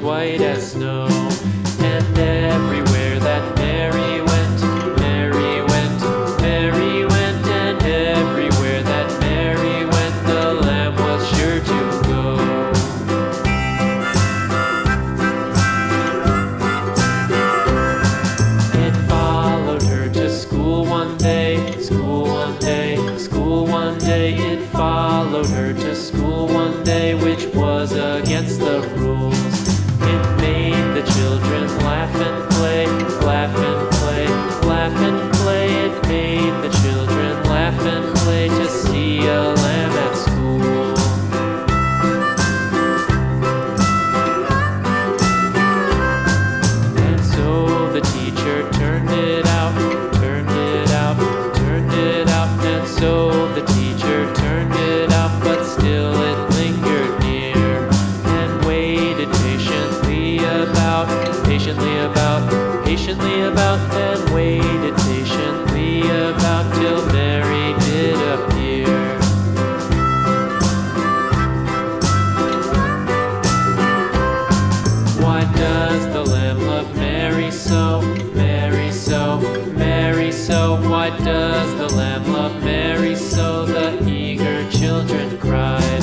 white as snow. And everywhere that Mary went, Mary went, Mary went, and everywhere that Mary went, the lamb was sure to go. It followed her to school one day, school one day, school one day. It followed her to school one day, which was against the rules. It made the children laugh and play, laugh and play, laugh and play. It made the children laugh and play to see a lamb at school. And so the teacher turned it out, turned it out, turned it out. And so the teacher turned it out, but still it lingered near and waited patiently about, patiently about, and waited patiently about till Mary did appear. Why does the lamb love Mary so, Mary so, Mary so? Why does the lamb love Mary so? The eager children cried.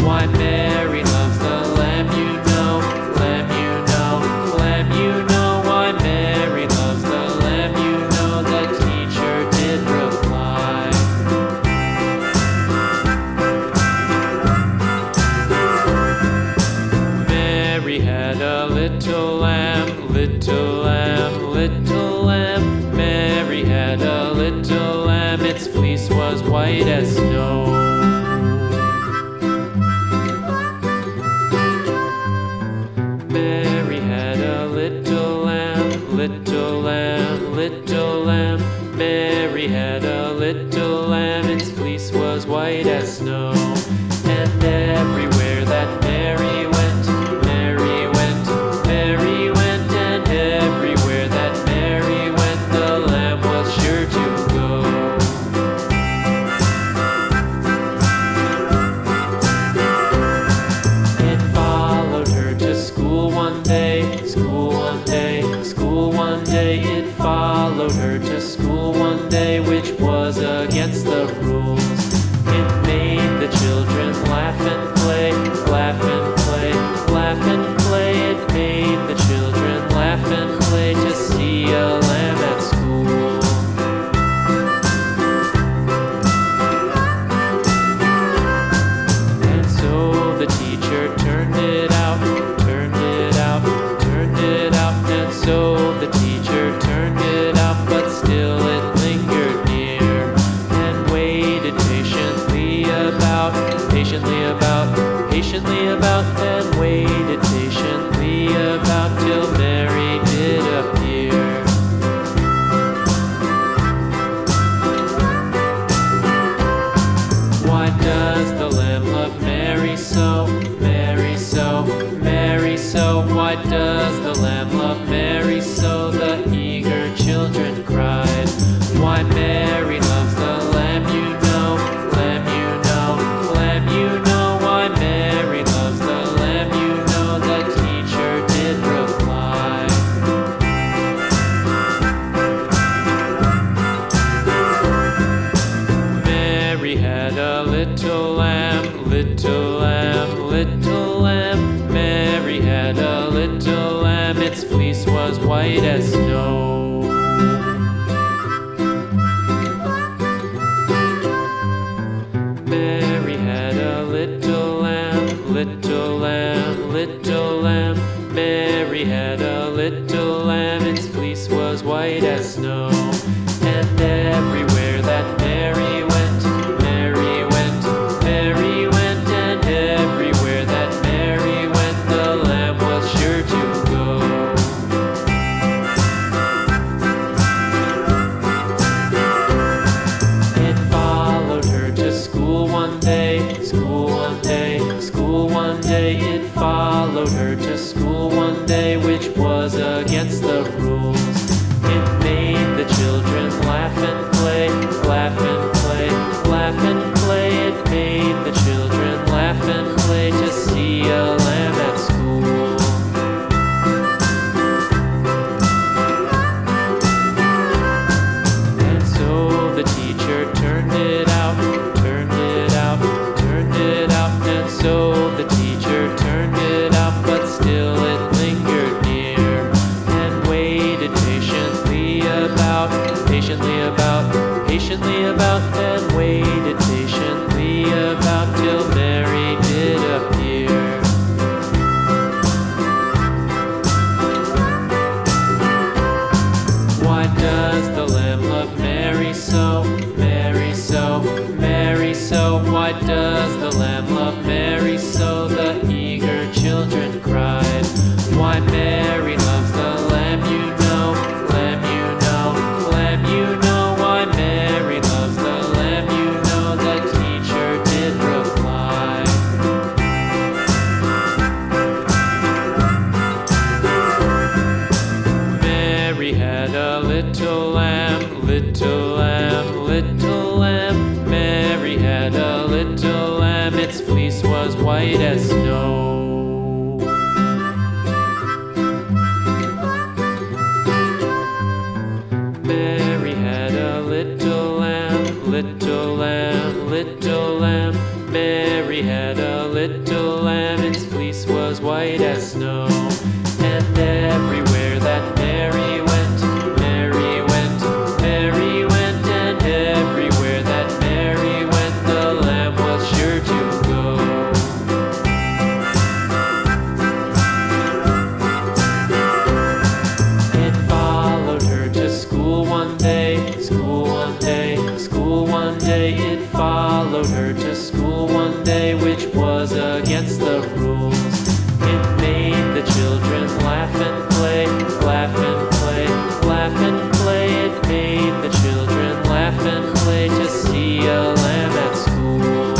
Why Mary loves the lamb, you know, lamb, you know, lamb, you know. Why Mary loves the lamb, you know, the teacher did reply. Mary had a little lamb, little lamb, little lamb. Mary had a little lamb, its fleece was white as snow. Mary had a little lamb, little lamb, little lamb. Mary had a little lamb, its fleece was white as snow. And everywhere that Mary went, Mary went, Mary went, and everywhere that Mary went, the lamb was sure to go. It followed her to school one day, school one day, school one day. It followed her to school one day, which was against the rules. It made the children laugh and play, laugh and play, laugh and play. It made the children laugh and play to see a lamb at school. And so the teacher turned it out, turned it out, turned it out. And so the teacher turned it out, but still it lingered near and waited patiently about, patiently about, and waited patiently about till Mary did appear. Why does the lamb love Mary so, Mary so, Mary so? Why does the lamb love Mary so? The eager children cried. Why Mary loves the lamb, you know, lamb, you know, lamb, you know. Why Mary loves the lamb, you know, the teacher did reply. Mary had a little lamb, little lamb, little lamb. Mary had a little lamb, its fleece was white as snow. Mary had a little lamb, little lamb, little lamb. Mary had a little lamb, its fleece was white as snow. And everywhere that Mary went, Mary went, Mary went, and everywhere that Mary went, the lamb was sure to go. It followed her to school one day, school one day, school one day. It followed her to school one day, which was against the rules. It made the Why Mary loves the lamb, you know, lamb, you know, lamb, you know. Why Mary loves the lamb, you know, the teacher did reply. Mary had a little lamb, little lamb, little lamb. Mary had a little lamb, its fleece was white as snow. Mary had a little lamb, little lamb, little lamb. Mary had a little lamb, its fleece was white as snow. And everywhere that Mary went, Mary went, Mary went, and everywhere that Mary went, the lamb was sure to go. It followed her to school one day, school one day, school one day. It followed her to school one day, which was against the rules. It made the children laugh and play, laugh and play, laugh and play. It made the children laugh and play to see a lamb at school.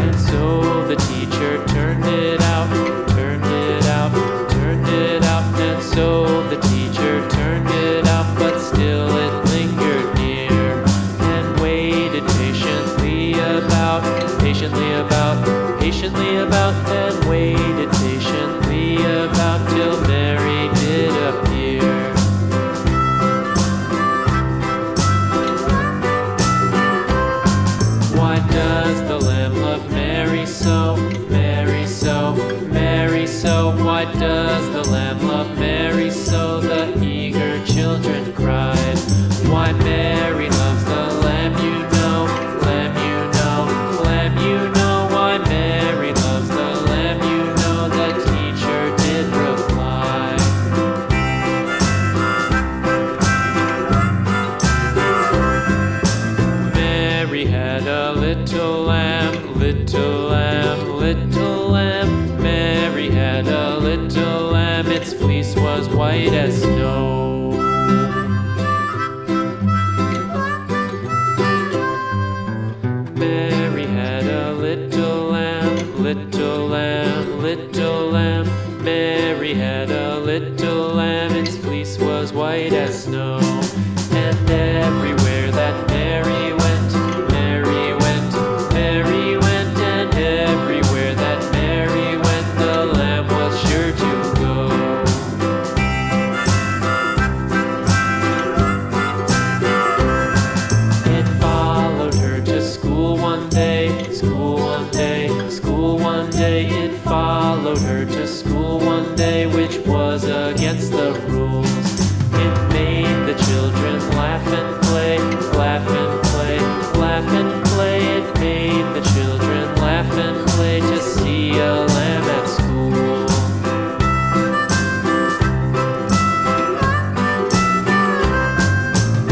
And so the teacher turned it out, turned it out, turned it out. And so the teacher turned it out, but still it lingered near and waited patiently about, patiently about, and waited patiently about till Mary did appear. Why does the lamb love Mary so, Mary so, Mary so? Why does the lamb love Mary so? The eager children cried. Why Mary loves the lamb, you know, lamb, you know, lamb, you know. Why Mary loves the lamb, you know, the teacher did reply. Mary had a little lamb, little lamb, little lamb. Mary had a little lamb, its fleece was white as snow. Mary had a little lamb, little lamb, little lamb. Mary had a little lamb, its fleece was white as snow. And everywhere that Mary went, Mary went, Mary went, and everywhere that Mary went, the lamb was sure to go. It followed her to school one day, school one day, school one day. It followed her to school one day, which was against the rules. It made the children laugh and play, laugh and play, laugh and play. It made the children laugh and play to see a lamb at school.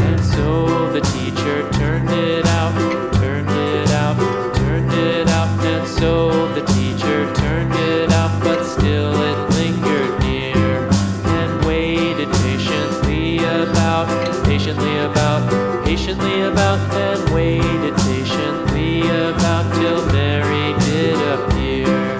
And so the teacher turned it out, turned it out, turned it out. And so the teacher turned it out, but still it lingered near and waited patiently about, patiently about, and waited patiently about till Mary did appear.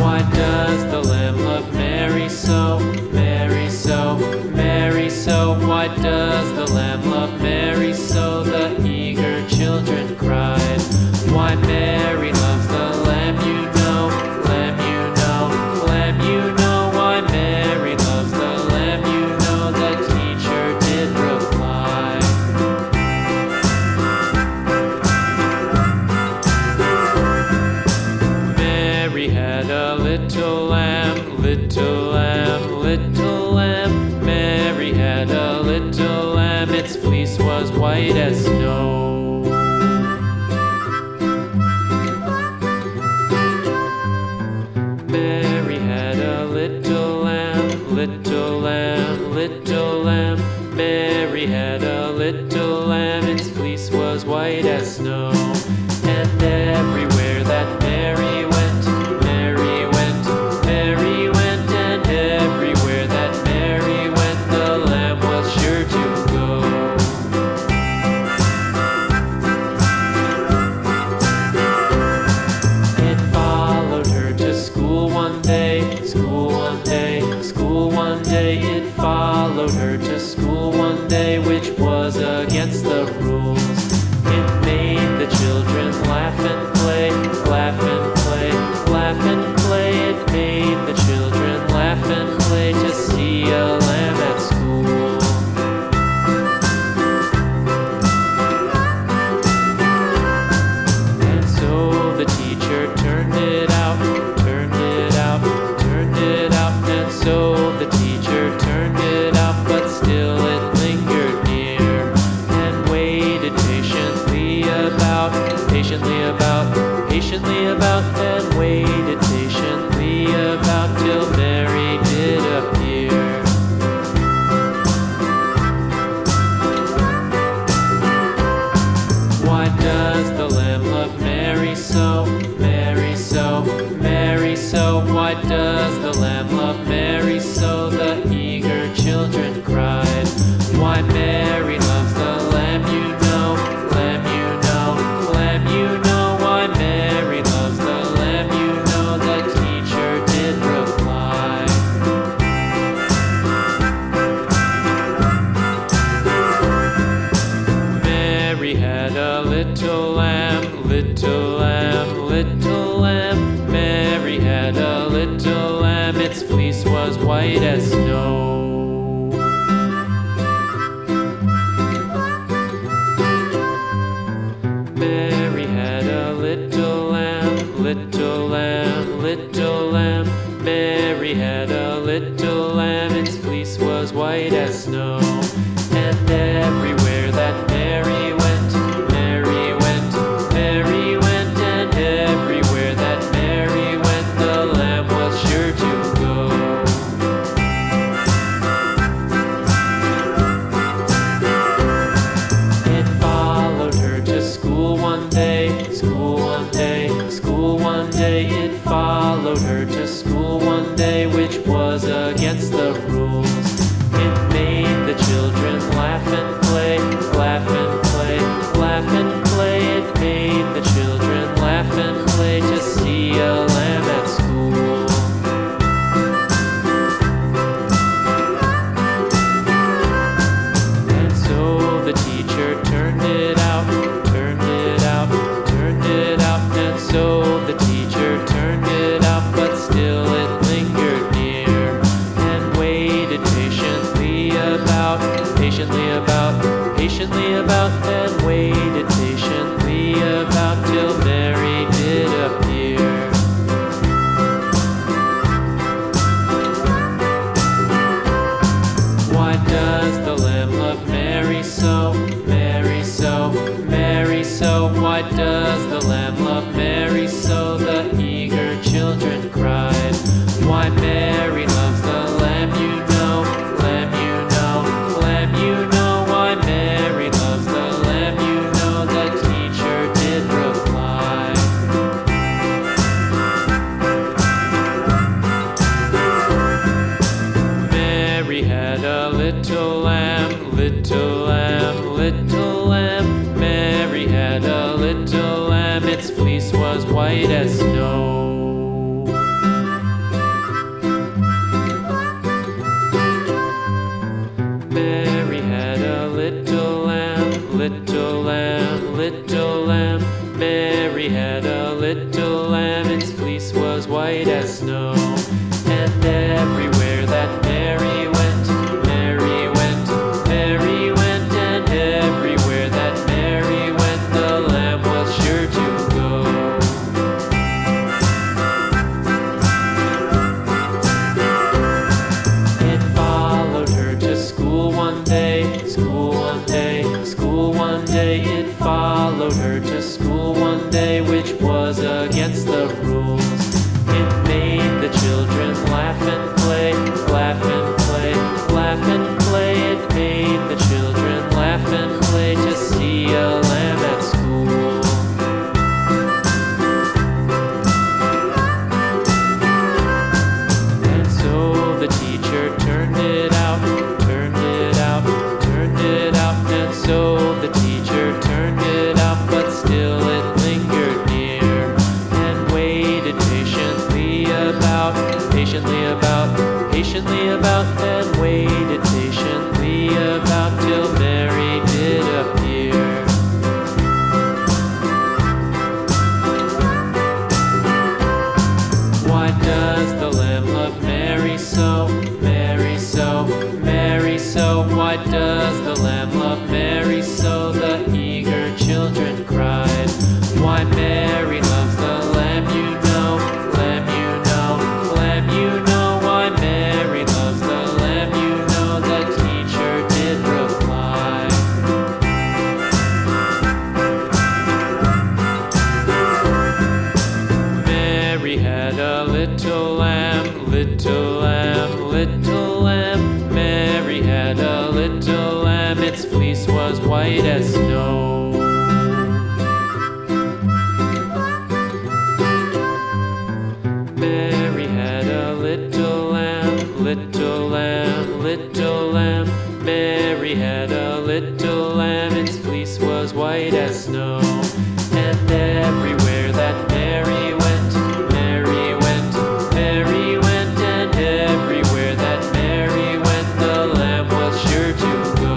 Why does the lamb love Mary so, Mary so, Mary so? Why does the lamb love Mary so? The eager children cried. Why Mary loves the lamb, you know, lamb, you know, lamb, you know. Why Mary loves the lamb, you know, the teacher did reply. Mary had a little lamb, little lamb, little lamb. Mary had a little lamb, its fleece was white as snow. Mary had a little lamb, little lamb, little lamb. Mary had a little lamb, its fleece was white as snow. And everywhere that Mary went, Mary went, Mary went, and everywhere that Mary went, the lamb was sure to go. It followed her to school one day, school one day, school one day. It followed her to school one day, which was against the rules. It made the children laugh and play, laugh and play, laugh and play. It made the children laugh and play to see a lamb at school. And so the teacher turned it out, turned it out, turned it out. And so the teacher turned it out, but still it lingered near and waited patiently about, and waited patiently about till Mary did appear. Why does the lamb love Mary so, Mary so, Mary so? Why does the lamb love Mary so? The eager children cried. Why Mary loves the lamb, you know, lamb, you know, lamb, you know. Why Mary loves the lamb, you know, the teacher did reply. Mary had a little lamb, little lamb, little lamb. Mary had a little lamb, its fleece was white as snow. Mary had a little lamb, little lamb, little lamb. Mary had a little lamb, its fleece was white as snow. And everywhere that Mary went, Mary went, Mary went, and everywhere that Mary went, the lamb was sure to go. It followed her to school one day, school one day, school one day. It followed her to school one day, which was against the rules. It made the children laugh and play, laugh and play, laugh and play. It made the children laugh and play to see a lamb at school. And so the teacher turned it out, turned it out, turned it out. And so the teacher turned it out, but still it lingered near and waited patiently about, and waited patiently about till Mary did appear. Why does the lamb love Mary so, Mary so, Mary so? Why does the lamb love Mary so? The eager children cried. Why Mary loves the lamb, you know, lamb, you know, lamb, you know. Why Mary loves the lamb, you know, the teacher did reply. Mary had a little lamb, little lamb, little lamb. Mary had a little lamb, its fleece was white as snow. Mary had a little lamb, little lamb, little lamb. Mary had a little lamb, its fleece was white as snow. And everywhere that Mary went, Mary went, Mary went, and everywhere that Mary went, the lamb was sure to go. It followed her to school one day, school one day, school one day. It followed her to school one day, which was against the rules. It made the children was white as snow. Mary had a little lamb, little lamb, little lamb. Mary had a little lamb, its fleece was white as snow. And everywhere that Mary went, Mary went, Mary went, and everywhere that Mary went, the lamb was sure to go.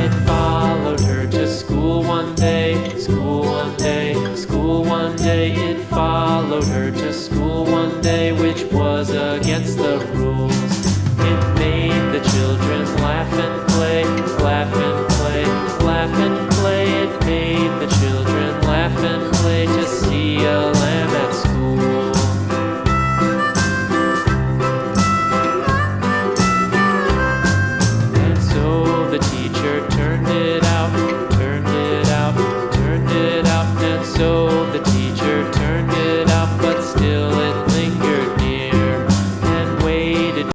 It followed her to school one day, school one day, school one day. It followed her to school one day, which was against the rules. It made the children laugh and